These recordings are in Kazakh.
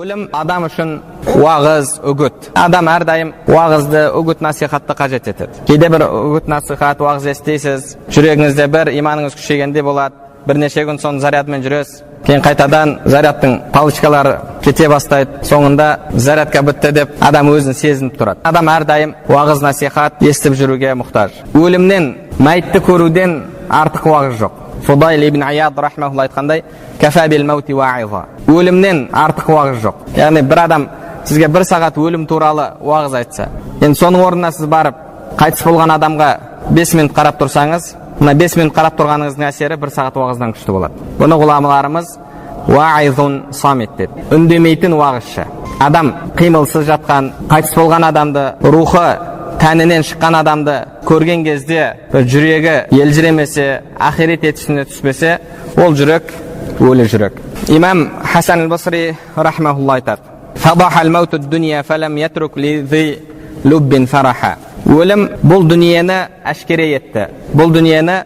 өлім адам үшін уағыз, үгіт. Адам әрдайым уағызды, үгіт, насихатты қажет етеді. Кейде бір үгіт, насихат, уағыз естейсіз, жүрегіңізде бір иманыңыз күшейгенде болады. Бірнеше күн соң зарядмен жүресіз. Кейін қайтадан зарядтың палочкалары кете бастайды. Соңында зарядка бітті деп адам өзін сезініп тұрады. Адам әрдайым уағыз, насихат естіп жүруге мұқтаж. Өлімнен, мәйітті көруден артық уағыз жоқ. Фудайл ибн Аяд рахмаулла айтқандай, кафа бил маути ваиза. Өлімнен артық уағыз жоқ. Яғни бір адам сізге 1 сағат өлім туралы уағыз айтса, енді соның орнына сіз барып қайтыс болған адамға 5 минут қарап тұрсаңыз, мына 5 минут қарап тұрғаныңыздың әсері 1 сағат уағыздан күшті болады. Бұны ғұламаларымыз ваизун самит деді. Үндемейтін уағызшы. Адам қимылсыз жатқан, қайтыс болған адамды, рухы тәнінен шыққан адамды көрген кезде жүрегі елжіремесе, ахирет етісіне түспесе, ол жүрек өлі жүрек. Имам Хасан аль-Басри рахмаулла айтады: "Фадаха ал-мауту ад-дуnya фалам ятрук ли луббин фараха." Өлім бұл дүниені әшкере етті. Бұл дүниені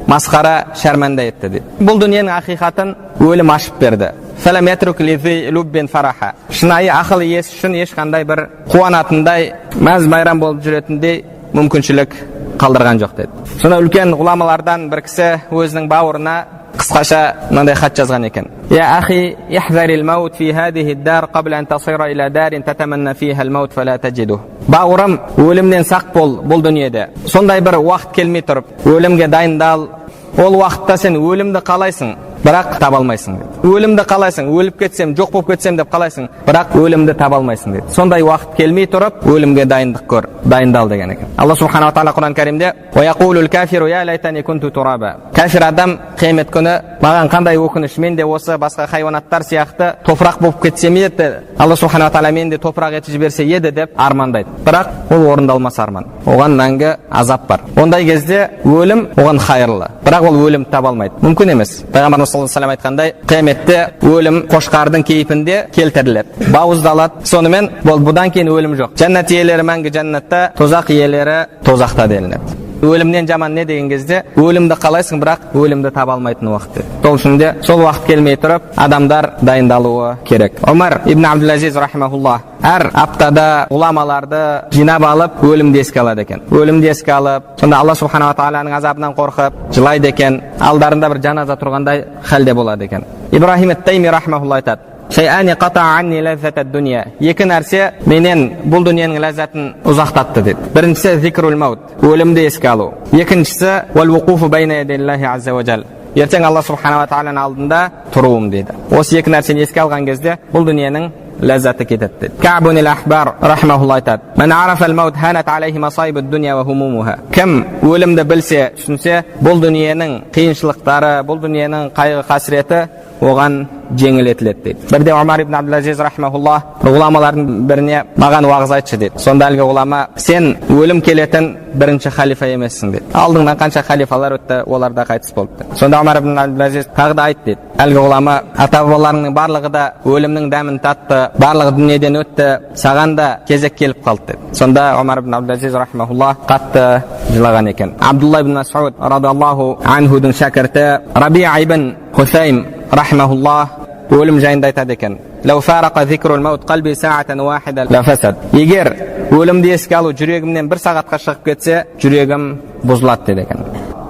масқара, шәрмәнді етті дейді. Бұл дүниенің ақиқатын өлім ашып берді. Фалам ятрук ли луббин фараха. Шынайы ақыл иесі үшін ешқандай бір қуанатындай, мәз-майрам болып жүретіндей мүмкіншілік қалдырған жоқ деді. Сонда үлкен ғұламалардан бір кісі өзінің бауырына қысқаша мынандай хат жазған екен: "Я ахи, ихзарил маут фи хадихи ад-дар qabla an tasira ila darin tatamanna fiha al-maut fala tajiduh." Бауырым, өлімнен сақ бол бұл дүниеде. Сондай бір уақыт келмей тұрып, өлімге дайындал. Ол уақытта сен өлімді қалайсың, бірақ таба алмайсың дейді. Өлімді қалайсың, өліп кетсем, жоқ болып кетсем деп қалайсың, бірақ өлімді таба алмайсың дейді. Сондай уақыт келмей тұрып, өлімге дайындық көр, дайындал деген екен. Алла субханала тағала Құран кәрімде: "Ва яқулул кафиру я лайтани кунту тураба." Кафир адам қиямет күні маған қандай өкініш, мен де осы басқа хайуанаттар сияқты топырақ болып кетсем еді, Алла субханала тағала мен де топырақ етіп жіберсе еді деп армандайды. Бірақ ол орындалмас арман. Оған мәңгі азап бар. Ондай кезде өлім оған хайырлы. Бірақ ол өлім таба алмайды. Мүмкін емес. Пайғамбарымыз саллаллаху алейхи ва саллям айтқандай, қияметте өлім қошқардың кейпінде келтіріледі, бауыздалады. Сонымен бұдан кейін өлім жоқ. Жәннат иелері мәңгі жәннатта, тозақ иелері тозақта делінеді. Өлімнен жаман не деген кезде, өлімді қалайсың, бірақ өлімді таба алмайтын уақыт. Сол үшін де сол уақыт келмей тұрып, адамдар дайындалуы керек. Омар ибн Абдул-Азиз рахимахуллах әр аптада ғұламаларды жинап алып, өлімді еске алады екен. Өлімді еске алып, сонда Алла субханала тағаланың азабынан қорқып жылайды екен. Алдарында бір жаназа тұрғандай хәлде болады екен. Ибрахим ат-Тайми рахимахуллах айтады: "Шай'ани қата анни лаззат ад-дуnya." Екі нәрсе менен бұл дүниенің ләззатын ұзақтатты дейді. Біріншісі зикрул маут, өлімді еске алу. Екіншісі вал вуқуфу байна ядиллахи азза ва жал, ертең Алла субханала тағаланың алдында тұруым дейді. Осы екі нәрсені еске алған кезде бұл дүниенің ләззаты кетеді дейді. Кәбун ал-Ахбар рахимахуллах айтады: "Ман арафа ал-маут ханат алейхи масайбу ад-дуnya ва хумумуха." Кім өлімді білсе, түсінсе, бұл дүниенің қиыншылықтары, бұл дүниенің қайғы қасіреті оған жеңіл етіледі дейді. Бірде Омар ибн Абдул-Азиз рахимахуллах ғұламалардың біріне маған уағыз айтшы дейді. Сонда әлгі ғұлама: "Сен өлім келетін бірінші халифа емессің" дейді. Алдыңнан қанша халифалар өтті, олар да қайтыс болды. Сонда Омар ибн Абдул-Азиз тағы да айт дейді. Әлгі ғұлама: "Ата-бабаларыңның барлығы да өлімнің дәмін татты, барлығы дүниеден өтті, саған да кезек келіп қалды" дейді. Сонда Омар ибн Абдул-Азиз рахимахуллах қатты жылаған екен. Абдулла ибн Мас'уд радиаллаху анхудың шәкірті Раби'a ибн Хусайм рахимахуллах өлім жайында айтады екен: "Лау фарақа зикрул маут қалби саатан уахида ла фасад." Егер өлімді еске алу жүрегімнен 1 сағатқа шығып кетсе, жүрегім бұзылады дейді екен.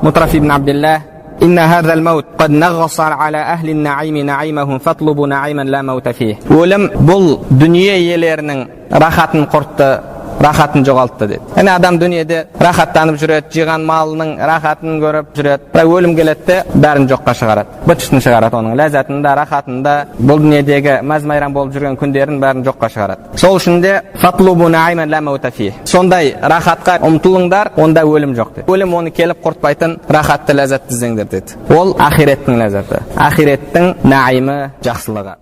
Мутраф ибн Абдилlah: "Инна хазал маут қад нағғаса аля ахли наими наимахум фатлубу наиман ла маута фих." Өлім бұл дүние иелерінің рахатын құртты, рахатын жоғалтты дейді. Яғни адам дүниеде рахаттанып жүреді, жиған малының рахатын көріп жүреді. Бірақ өлім келеді де бәрін жоққа шығарады. Быт-шытын шығарады, оның ләззатын да, рахатын да, бұл дүниедегі мәз-майрам болып жүрген күндерін бәрін жоққа шығарады. Сол үшін де фатлубу наиман ла маута фих. Сондай рахатқа ұмтылыңдар, онда өлім жоқ дейді. Өлім оны келіп құртпайтын рахатты, ләззатты іздеңдер дейді. Ол ахиреттің ләззаты, ахиреттің наимы, жақсылығы.